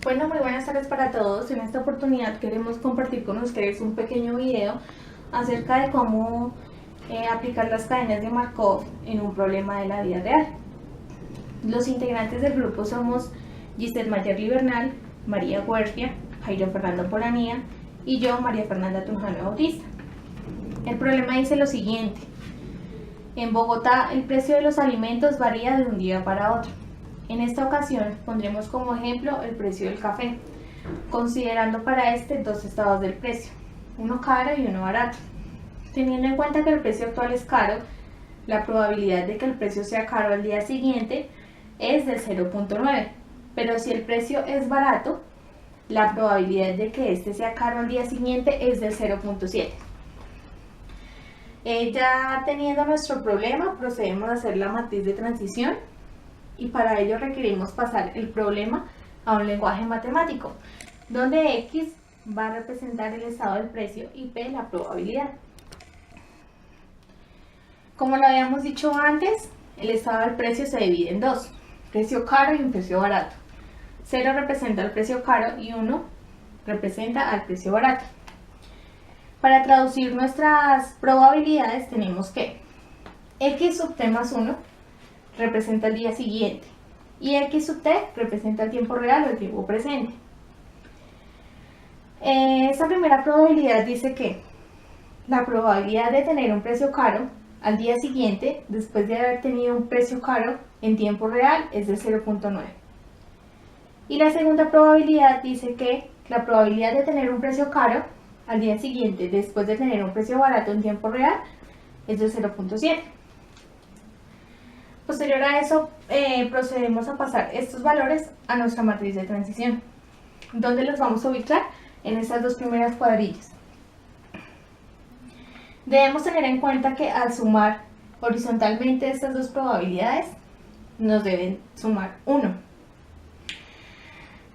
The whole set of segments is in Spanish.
Bueno, muy buenas tardes para todos. En esta oportunidad queremos compartir con ustedes un pequeño video acerca de cómo aplicar las cadenas de Markov en un problema de la vida real. Los integrantes del grupo somos Giselle Mayerly Bernal, María Huertia, Jairo Fernando Polanía y yo, María Fernanda Trujano Bautista. El problema dice lo siguiente. En Bogotá el precio de los alimentos varía de un día para otro. En esta ocasión pondremos como ejemplo el precio del café, considerando para este dos estados del precio, uno caro y uno barato. Teniendo en cuenta que el precio actual es caro, la probabilidad de que el precio sea caro al día siguiente es del 0.9, pero si el precio es barato, la probabilidad de que este sea caro al día siguiente es del 0.7. Ya teniendo nuestro problema, procedemos a hacer la matriz de transición y para ello requerimos pasar el problema a un lenguaje matemático, donde X va a representar el estado del precio y P la probabilidad. Como lo habíamos dicho antes, el estado del precio se divide en dos, precio caro y un precio barato. 0 representa el precio caro y 1 representa al precio barato. Para traducir nuestras probabilidades tenemos que X sub T más 1 representa el día siguiente y X sub T representa el tiempo real o el tiempo presente. Esta primera probabilidad dice que la probabilidad de tener un precio caro al día siguiente después de haber tenido un precio caro en tiempo real es de 0.9. Y la segunda probabilidad dice que la probabilidad de tener un precio caro al día siguiente después de tener un precio barato en tiempo real es de 0.7. Posterior a eso, procedemos a pasar estos valores a nuestra matriz de transición, donde los vamos a ubicar en estas dos primeras cuadrillas. Debemos tener en cuenta que al sumar horizontalmente estas dos probabilidades, nos deben sumar 1.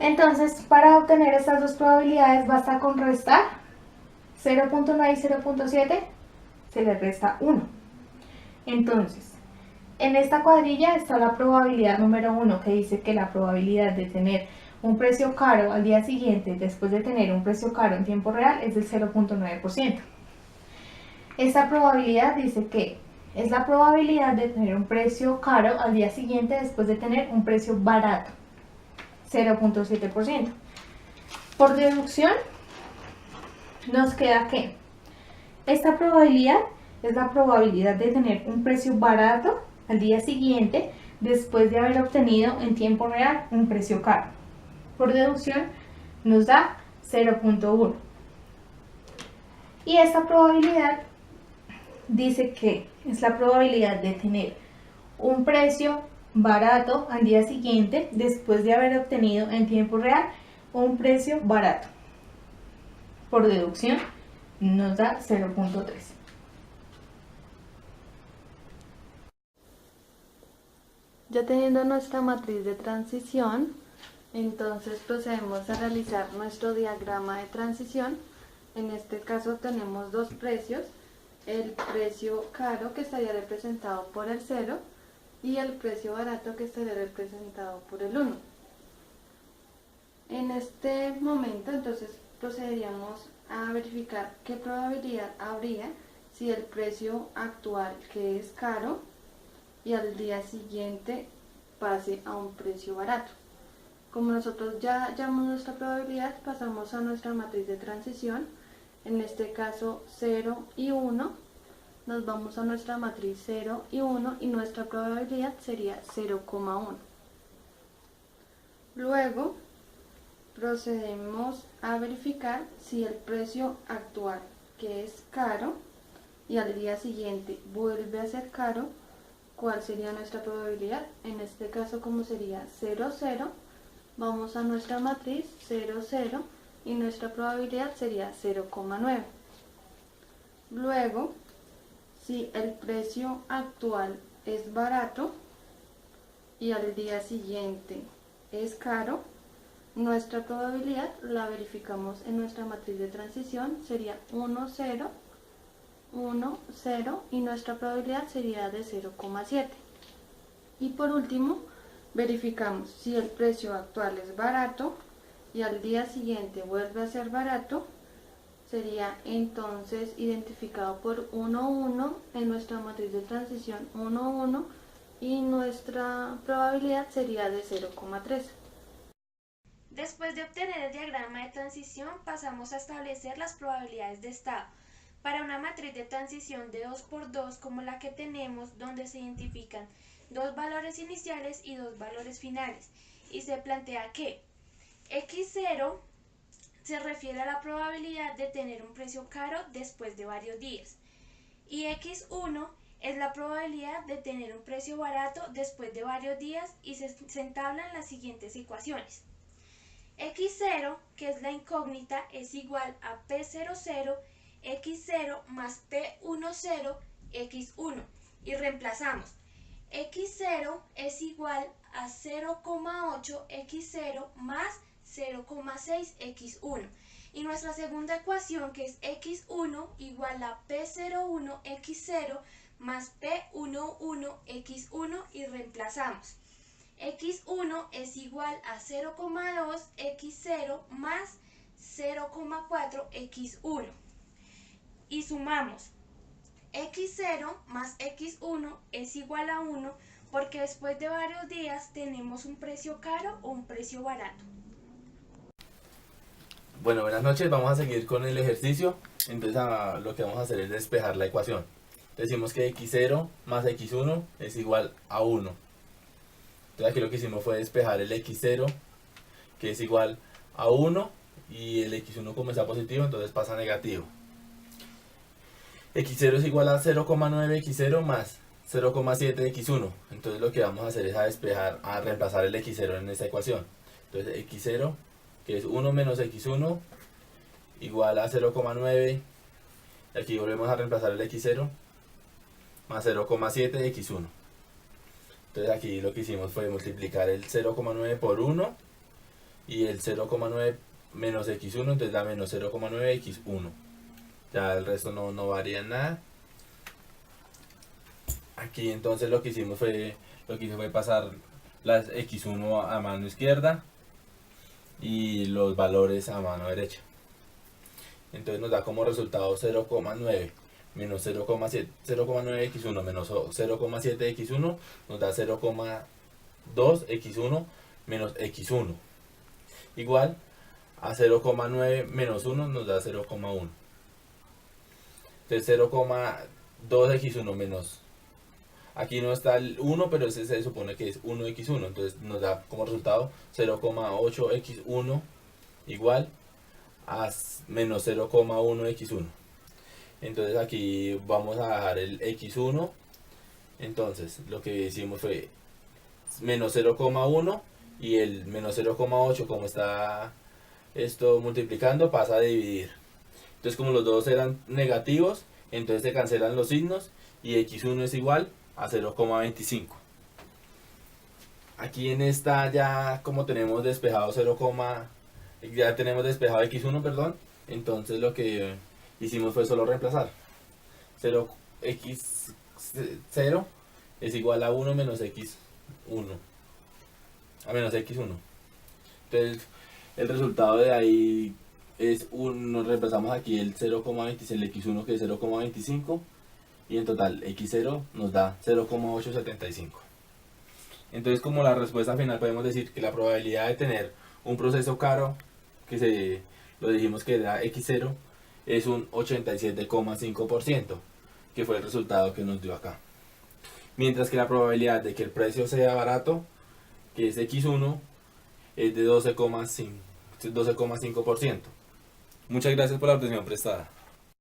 Entonces, para obtener estas dos probabilidades basta con restar 0.9 y 0.7, se le resta 1. Entonces, en esta cuadrilla está la probabilidad número 1, que dice que la probabilidad de tener un precio caro al día siguiente después de tener un precio caro en tiempo real es del 0.9%. Esta probabilidad dice que es la probabilidad de tener un precio caro al día siguiente después de tener un precio barato, 0.7%. Por deducción, nos queda que esta probabilidad es la probabilidad de tener un precio barato al día siguiente después de haber obtenido en tiempo real un precio caro. Por deducción nos da 0.1. Y esta probabilidad dice que es la probabilidad de tener un precio barato al día siguiente después de haber obtenido en tiempo real un precio barato. Por deducción nos da 0.3. Ya teniendo nuestra matriz de transición, entonces procedemos a realizar nuestro diagrama de transición. En este caso tenemos dos precios, el precio caro que estaría representado por el 0 y el precio barato que estaría representado por el 1. En este momento entonces procederíamos a verificar qué probabilidad habría si el precio actual, que es caro, y al día siguiente pase a un precio barato. Como nosotros ya hallamos nuestra probabilidad, pasamos a nuestra matriz de transición, en este caso 0 y 1, nos vamos a nuestra matriz 0 y 1 y nuestra probabilidad sería 0,1. Luego procedemos a verificar si el precio actual, que es caro, y al día siguiente vuelve a ser caro, ¿cuál sería nuestra probabilidad? En este caso, como sería 0, 0, vamos a nuestra matriz 0, 0 y nuestra probabilidad sería 0,9. Luego, si el precio actual es barato y al día siguiente es caro, nuestra probabilidad la verificamos en nuestra matriz de transición, sería 1, 0, 1, 0 y nuestra probabilidad sería de 0,7. Y por último, verificamos si el precio actual es barato y al día siguiente vuelve a ser barato, sería entonces identificado por 1, 1 en nuestra matriz de transición 1, 1 y nuestra probabilidad sería de 0,3. Después de obtener el diagrama de transición, pasamos a establecer las probabilidades de estado. Para una matriz de transición de 2 por 2 como la que tenemos, donde se identifican dos valores iniciales y dos valores finales, y se plantea que x0 se refiere a la probabilidad de tener un precio caro después de varios días, y x1 es la probabilidad de tener un precio barato después de varios días, y se entablan las siguientes ecuaciones. x0, que es la incógnita, es igual a p00 x0 más p10 x1, y reemplazamos. x0 es igual a 0,8 x0 más 0,6 x1, y nuestra segunda ecuación, que es x1 igual a p01 x0 más p11 x1, y reemplazamos. x1 es igual a 0,2 x0 más 0,4 x1, y sumamos. x0 más x1 es igual a 1 porque después de varios días tenemos un precio caro o un precio barato. Bueno, buenas noches, vamos a seguir con el ejercicio. Entonces lo que vamos a hacer es despejar la ecuación. Decimos que x0 más x1 es igual a 1. Entonces aquí lo que hicimos fue despejar el x0, que es igual a 1, y el x1 como está positivo, entonces pasa a negativo. x0 es igual a 0,9 x0 más 0,7 x1. Entonces lo que vamos a hacer es a reemplazar el x0 en esta ecuación. Entonces x0, que es 1 menos x1, igual a 0,9. Aquí volvemos a reemplazar el x0 más 0,7 x1. Entonces aquí lo que hicimos fue multiplicar el 0,9 por 1 y el 0,9 menos x1, entonces da menos 0,9 x1. Ya el resto no varía en nada. Aquí entonces lo que hicimos fue pasar las x1 a mano izquierda y los valores a mano derecha. Entonces nos da como resultado 0,9 menos 0,9 x1 menos 0,7 x1 nos da 0,2 x1 menos x1, igual a 0,9 menos 1 nos da 0,1. Entonces 0,2 x1 menos, aquí no está el 1, pero ese se supone que es 1x1, entonces nos da como resultado 0,8 x1 igual a menos 0,1 x1. Entonces aquí vamos a dejar el x1. Entonces lo que hicimos fue menos 0,1 y el menos 0,8, como está esto multiplicando, pasa a dividir. Entonces como los dos eran negativos, entonces se cancelan los signos y x1 es igual a 0,25. Aquí en esta ya como tenemos despejado ya tenemos despejado x1, perdón, entonces lo que hicimos fue solo reemplazar. 0 es igual a 1 menos x1, a menos x1. Entonces el resultado de ahí es nos reemplazamos aquí el 0,26, el x1 que es 0,25, y en total x0 nos da 0,875. Entonces como la respuesta final podemos decir que la probabilidad de tener un proceso caro, que lo dijimos que da x0, es un 87,5%, que fue el resultado que nos dio acá. Mientras que la probabilidad de que el precio sea barato, que es x1, es de 12,5%. Muchas gracias por la atención prestada.